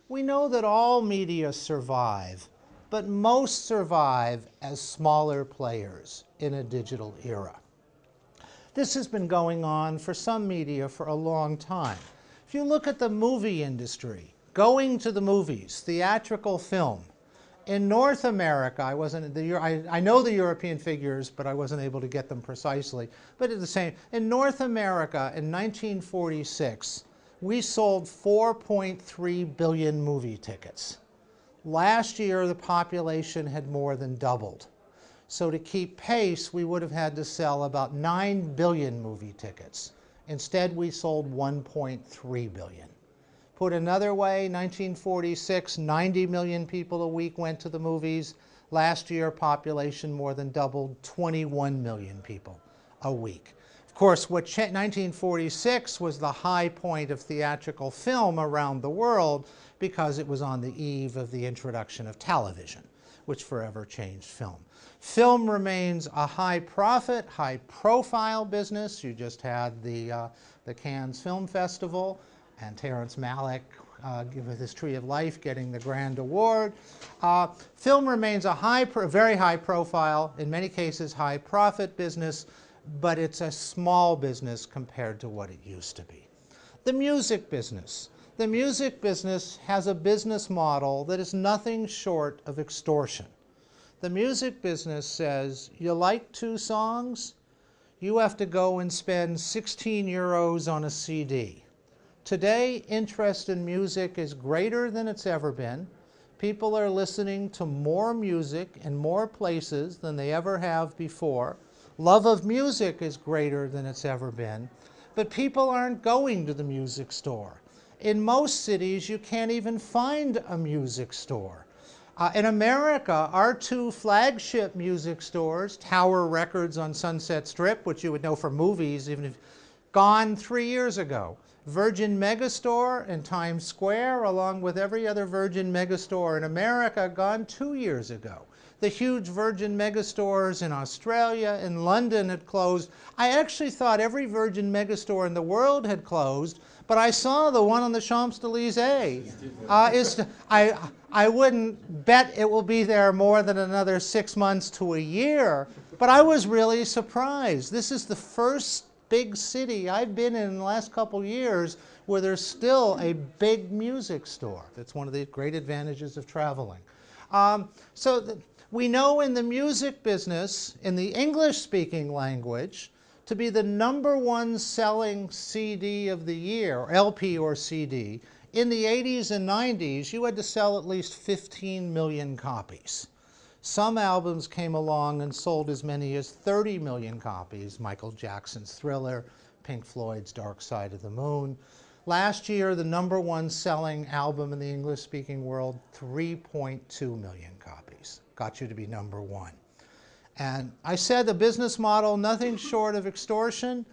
We know that all media survive, but most survive as smaller players in a digital era. This has been going on for some media for a long time. If you look at the movie industry, going to the movies, theatrical film, in North America, I know the European figures, but I wasn't able to get them precisely. But it's the same. In North America, in 1946, we sold 4.3 billion movie tickets. Last year, the population had more than doubled. So to keep pace, we would have had to sell about 9 billion movie tickets. Instead, we sold 1.3 billion. Put another way, 1946, 90 million people a week went to the movies. Last year, population more than doubled, 21 million people a week. Of course, 1946 was the high point of theatrical film around the world because it was on the eve of the introduction of television, which forever changed film. Film remains a high-profit, high-profile business. You just had the Cannes Film Festival, and Terrence Malick, with his Tree of Life, getting the grand award. Film remains a very high-profile, in many cases high-profit business, but it's a small business compared to what it used to be. The music business. The music business has a business model that is nothing short of extortion. The music business says, you like 2 songs? You have to go and spend 16 euros on a CD. Today, interest in music is greater than it's ever been. People are listening to more music in more places than they ever have before. Love of music is greater than it's ever been. But people aren't going to the music store. In most cities, you can't even find a music store. In America, our 2 flagship music stores, Tower Records on Sunset Strip, which you would know from movies, even if gone 3 years ago. Virgin Megastore in Times Square, along with every other Virgin Megastore in America, gone 2 years ago. The huge Virgin Megastores in Australia and London had closed. I actually thought every Virgin Megastore in the world had closed, but I saw the one on the Champs-Élysées. I wouldn't bet it will be there more than another 6 months to a year, but I was really surprised. This is the first big city I've been in the last couple years where there's still a big music store. That's one of the great advantages of traveling. We know in the music business, in the English-speaking language, to be the #1 selling CD of the year, or LP or CD, in the 80s and 90s, you had to sell at least 15 million copies. Some albums came along and sold as many as 30 million copies, Michael Jackson's Thriller, Pink Floyd's Dark Side of the Moon. Last year, the #1 selling album in the English-speaking world, 3.2 million copies. Got you to be #1. And I said the business model, nothing short of extortion.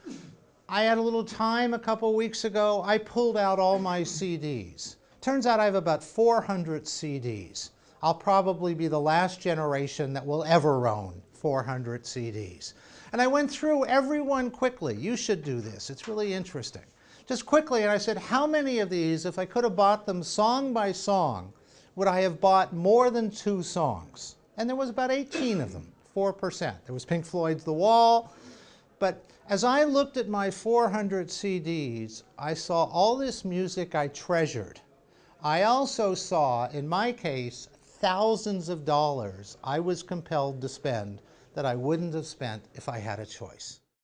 I had a little time a couple weeks ago. I pulled out all my CDs. Turns out I have about 400 CDs. I'll probably be the last generation that will ever own 400 CDs. And I went through every one quickly. You should do this. It's really interesting. Just quickly, and I said, how many of these, if I could have bought them song by song, would I have bought more than 2 songs? And there was about 18 of them, 4%. There was Pink Floyd's The Wall. But as I looked at my 400 CDs, I saw all this music I treasured. I also saw, in my case, thousands of dollars I was compelled to spend that I wouldn't have spent if I had a choice.